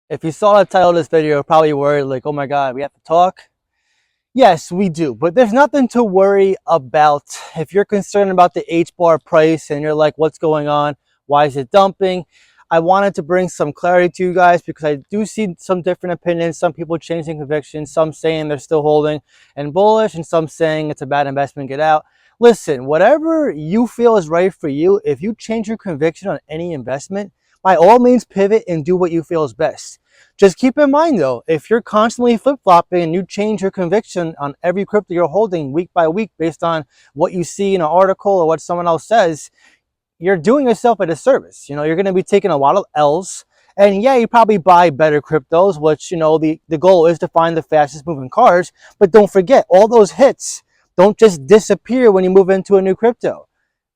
If you saw the title of this video, you're probably worried like, oh my God, we have to talk. Yes, we do, but there's nothing to worry about. If you're concerned about the HBAR price and you're like, what's going on? Why is it dumping? I wanted to bring some clarity to you guys because I do see some different opinions. Some people changing convictions, some saying they're still holding and bullish, and some saying it's a bad investment, get out. Listen, whatever you feel is right for you, if you change your conviction on any investment, by all means pivot and do what you feel is best. Just keep in mind though, if you're constantly flip-flopping and you change your conviction on every crypto you're holding week by week based on what you see in an article or what someone else says, you're doing yourself a disservice. You're going to be taking a lot of L's. And yeah, you probably buy better cryptos, which, the goal is to find the fastest moving cars. But don't forget, all those hits don't just disappear when you move into a new crypto.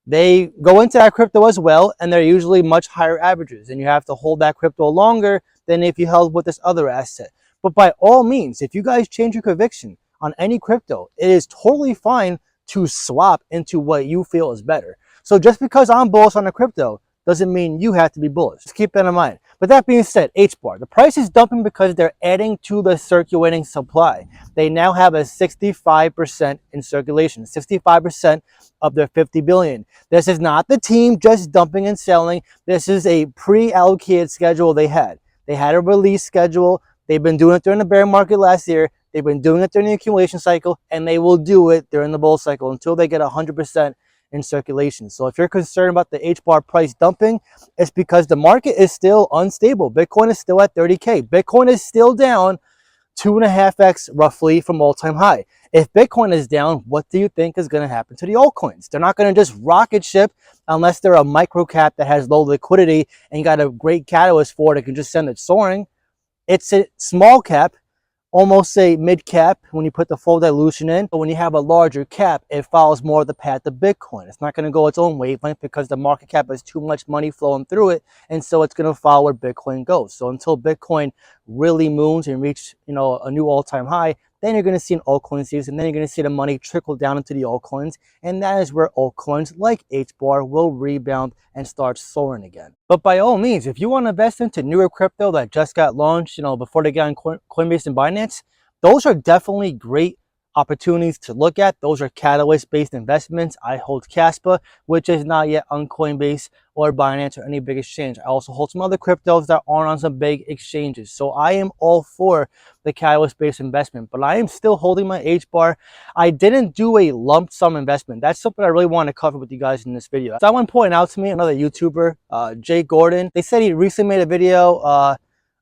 They go into that crypto as well, and they're usually much higher averages, and you have to hold that crypto longer than if you held with this other asset. But by all means, if you guys change your conviction on any crypto, it is totally fine to swap into what you feel is better. So just because I'm bullish on a crypto doesn't mean you have to be bullish. Just keep that in mind. But that being said, HBAR, the price is dumping because they're adding to the circulating supply. They now have a 65% in circulation, 65% of their 50 billion. This is not the team just dumping and selling. This is a pre-allocated schedule they had. They had a release schedule. They've been doing it during the bear market last year. They've been doing it during the accumulation cycle, and they will do it during the bull cycle until they get 100% in circulation. So if you're concerned about the HBAR price dumping, it's because the market is still unstable. Bitcoin is still at 30K. Bitcoin is still down 2.5x roughly from all-time high. If Bitcoin is down, what do you think is going to happen to the altcoins? They're not going to just rocket ship unless they're a micro cap that has low liquidity and you got a great catalyst for it. It can just send it soaring. It's a small cap, almost a mid cap when you put the full dilution in. But when you have a larger cap, it follows more of the path of Bitcoin. It's not going to go its own wavelength because the market cap has too much money flowing through it, and so it's going to follow where Bitcoin goes. So until Bitcoin really moons and reach a new all-time high, then you're going to see an altcoin season, and then you're going to see the money trickle down into the altcoins, and that is where altcoins like HBAR will rebound and start soaring again. But by all means, if you want to invest into newer crypto that just got launched, before they got on Coinbase and Binance, those are definitely great opportunities to look at. Those are catalyst-based investments. I hold Caspa, which is not yet on Coinbase or Binance or any big exchange. I also hold some other cryptos that aren't on some big exchanges. So I am all for the catalyst-based investment, but I am still holding my HBAR. I didn't do a lump sum investment. That's something I really want to cover with you guys in this video. Someone pointed out to me, another YouTuber, Jay Gordon. They said he recently made a video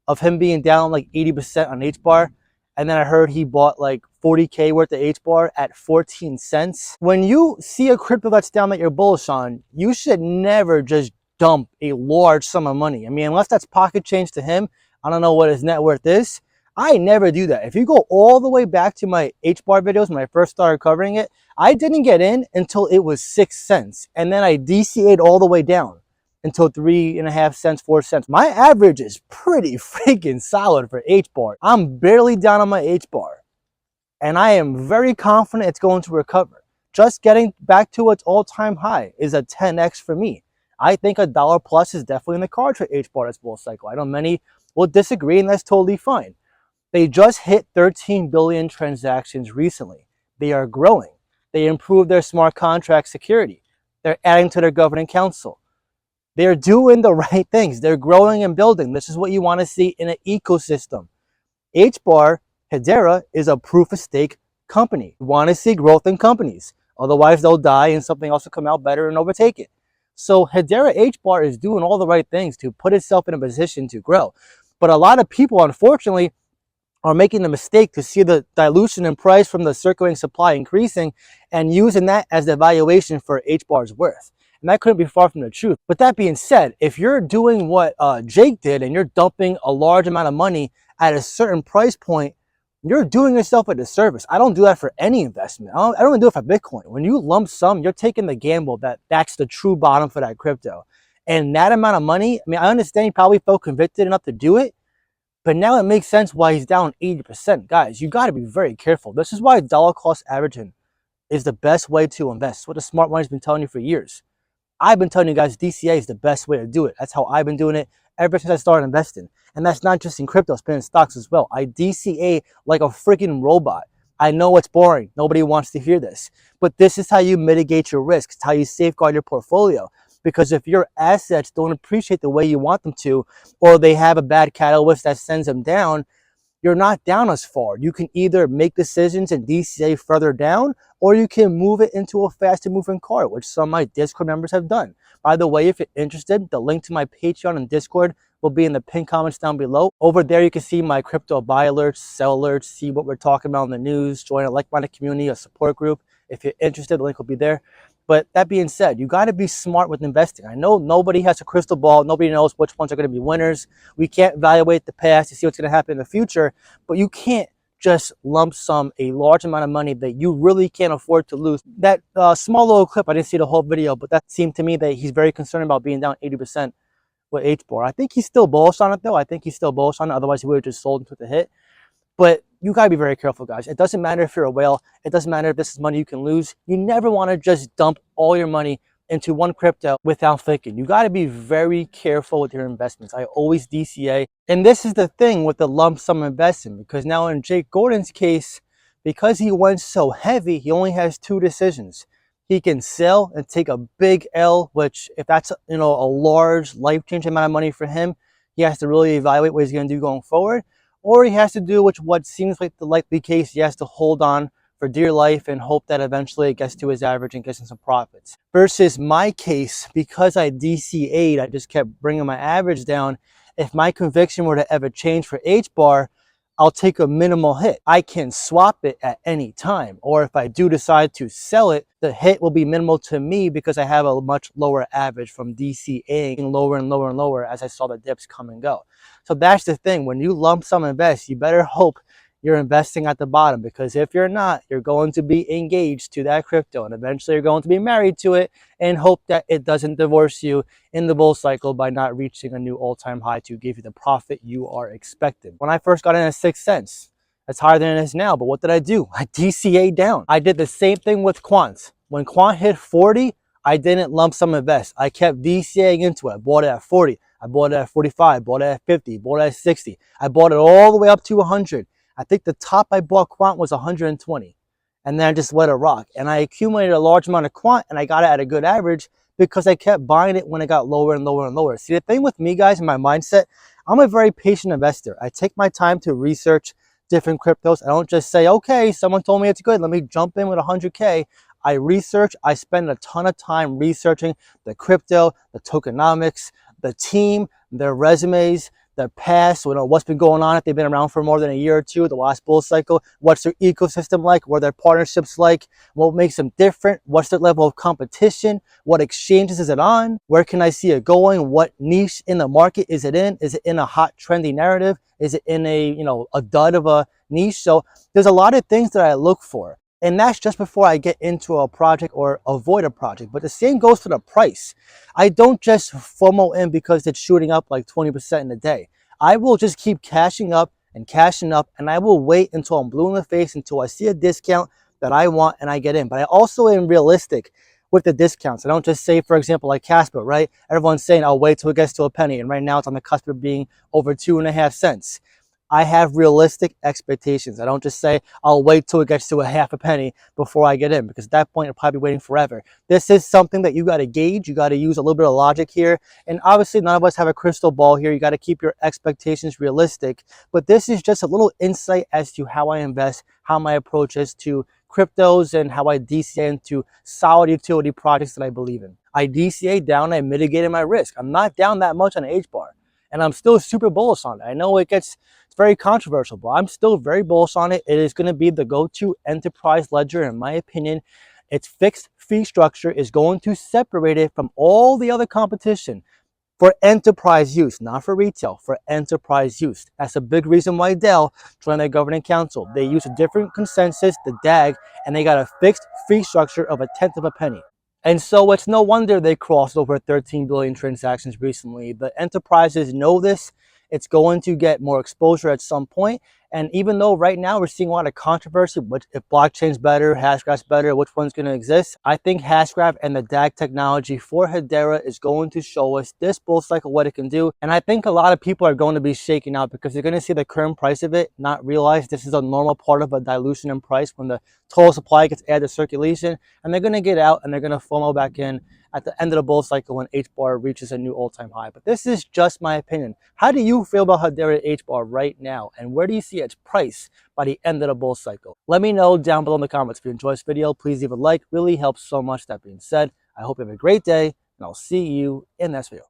of him being down like 80% on HBAR. And then I heard he bought like 40K worth of HBAR at 14 cents. When you see a crypto that's down that you're bullish on, you should never just dump a large sum of money. I mean, unless that's pocket change to him, I don't know what his net worth is. I never do that. If you go all the way back to my HBAR videos when I first started covering it, I didn't get in until it was 6 cents. And then I DCA'd all the way down until 3.5 cents, 4 cents. My average is pretty freaking solid for HBAR. I'm barely down on my HBAR, and I am very confident it's going to recover. Just getting back to its all-time high is a 10x for me. I think $1 plus is definitely in the cards for HBAR this bull cycle. I know many will disagree, and that's totally fine. They just hit 13 billion transactions recently. They are growing. They improved their smart contract security. They're adding to their governing council. They're doing the right things. They're growing and building. This is what you want to see in an ecosystem. HBAR, Hedera, is a proof of stake company. You want to see growth in companies. Otherwise, they'll die and something else will come out better and overtake it. So Hedera HBAR is doing all the right things to put itself in a position to grow. But a lot of people, unfortunately, are making the mistake to see the dilution in price from the circulating supply increasing and using that as the valuation for HBAR's worth. And that couldn't be far from the truth. But that being said, if you're doing what Jake did and you're dumping a large amount of money at a certain price point, you're doing yourself a disservice. I don't do that for any investment. I don't even do it for Bitcoin. When you lump sum, you're taking the gamble that that's the true bottom for that crypto. And that amount of money, I mean, I understand he probably felt convicted enough to do it, but now it makes sense why he's down 80%. Guys, you got to be very careful. This is why dollar cost averaging is the best way to invest. What the smart money's been telling you for years. I've been telling you guys DCA is the best way to do it. That's how I've been doing it, ever since I started investing. And that's not just in crypto, it's been in stocks as well. I DCA like a freaking robot. I know it's boring. Nobody wants to hear this. But this is how you mitigate your risk. It's how you safeguard your portfolio. Because if your assets don't appreciate the way you want them to, or they have a bad catalyst that sends them down, you're not down as far. You can either make decisions and DCA further down, or you can move it into a faster moving car, which some of my Discord members have done. By the way, if you're interested, the link to my Patreon and Discord will be in the pinned comments down below. Over there, you can see my crypto buy alerts, sell alerts, see what we're talking about in the news, join a like-minded community, a support group. If you're interested, the link will be there. But that being said, you got to be smart with investing. I know nobody has a crystal ball. Nobody knows which ones are going to be winners. We can't evaluate the past to see what's going to happen in the future, but you can't just lump sum a large amount of money that you really can't afford to lose. That small little clip, I didn't see the whole video, but that seemed to me that he's very concerned about being down 80% with HBAR. I think he's still bullish on it though. I think he's still bullish on it. Otherwise, he would have just sold into the hit. But you got to be very careful, guys. It doesn't matter if you're a whale. It doesn't matter if this is money you can lose. You never want to just dump all your money into one crypto without thinking. You got to be very careful with your investments. I always DCA. And this is the thing with the lump sum investing, because now in Jake Gordon's case, because he went so heavy, he only has two decisions. He can sell and take a big L, which if that's, a large life-changing amount of money for him, he has to really evaluate what he's going to do going forward. Or he has to do what seems like the likely case. He has to hold on for dear life and hope that eventually it gets to his average and gets him some profits. Versus my case, because I DCA'd, I just kept bringing my average down. If my conviction were to ever change for HBAR, I'll take a minimal hit. I can swap it at any time. Or if I do decide to sell it, the hit will be minimal to me because I have a much lower average from DCAing lower and lower and lower as I saw the dips come and go. So that's the thing. When you lump sum invest, you better hope you're investing at the bottom, because if you're not, you're going to be engaged to that crypto and eventually you're going to be married to it and hope that it doesn't divorce you in the bull cycle by not reaching a new all-time high to give you the profit you are expecting. When I first got in at 6 cents, it's higher than it is now, but what did I do? I DCA down. I did the same thing with quants. When quant hit 40, I didn't lump sum invest. I kept DCAing into it. I bought it at 40. I bought it at 45, bought it at 50, bought it at 60. I bought it all the way up to 100. I think the top I bought quant was 120. And then I just let it rock. And I accumulated a large amount of quant and I got it at a good average because I kept buying it when it got lower and lower and lower. See, the thing with me, guys, in my mindset, I'm a very patient investor. I take my time to research different cryptos. I don't just say, okay, someone told me it's good, let me jump in with 100K. I research, I spend a ton of time researching the crypto, the tokenomics, the team, their resumes, their past, what's been going on, if they've been around for more than a year or two, the last bull cycle, what's their ecosystem like, what are their partnerships like, what makes them different, what's their level of competition, what exchanges is it on, where can I see it going, what niche in the market is it in a hot trendy narrative, is it in a dud of a niche? So there's a lot of things that I look for. And that's just before I get into a project or avoid a project. But the same goes for the price. I don't just FOMO in because it's shooting up like 20% in a day. I will just keep cashing up, and I will wait until I'm blue in the face, until I see a discount that I want and I get in. But I also am realistic with the discounts. I don't just say, for example, like Casper, right? Everyone's saying, I'll wait till it gets to a penny. And right now it's on the cusp of being over 2.5 cents. I have realistic expectations. I don't just say, I'll wait till it gets to a half a penny before I get in, because at that point, you'll probably be waiting forever. This is something that you got to gauge. You got to use a little bit of logic here. And obviously, none of us have a crystal ball here. You got to keep your expectations realistic. But this is just a little insight as to how I invest, how my approach is to cryptos, and how I DCA into solid utility projects that I believe in. I DCA down, I mitigated my risk. I'm not down that much on HBAR. And I'm still super bullish on it. I know it's very controversial, but I'm still very bullish on it. It is going to be the go-to enterprise ledger, in my opinion. Its fixed fee structure is going to separate it from all the other competition for enterprise use, not for retail, for enterprise use. That's a big reason why Dell joined their governing council. They use a different consensus, the DAG, and they got a fixed fee structure of 1/10 of a penny. And so it's no wonder they crossed over 13 billion transactions recently. The enterprises know this, It's going to get more exposure at some point. And even though right now we're seeing a lot of controversy, which if blockchain's better, Hashgraph's better, which one's going to exist, I think Hashgraph and the DAG technology for Hedera is going to show us this bull cycle what it can do. And I think a lot of people are going to be shaken out because they're going to see the current price of it, not realize this is a normal part of a dilution in price when the total supply gets added to circulation, and they're going to get out and they're going to FOMO back in at the end of the bull cycle when HBAR reaches a new all-time high. But this is just my opinion. How do you feel about Hedera HBAR right now? And where do you see its price by the end of the bull cycle? Let me know down below in the comments. If you enjoyed this video, please leave a like. Really helps so much. That being said, I hope you have a great day, and I'll see you in the next video.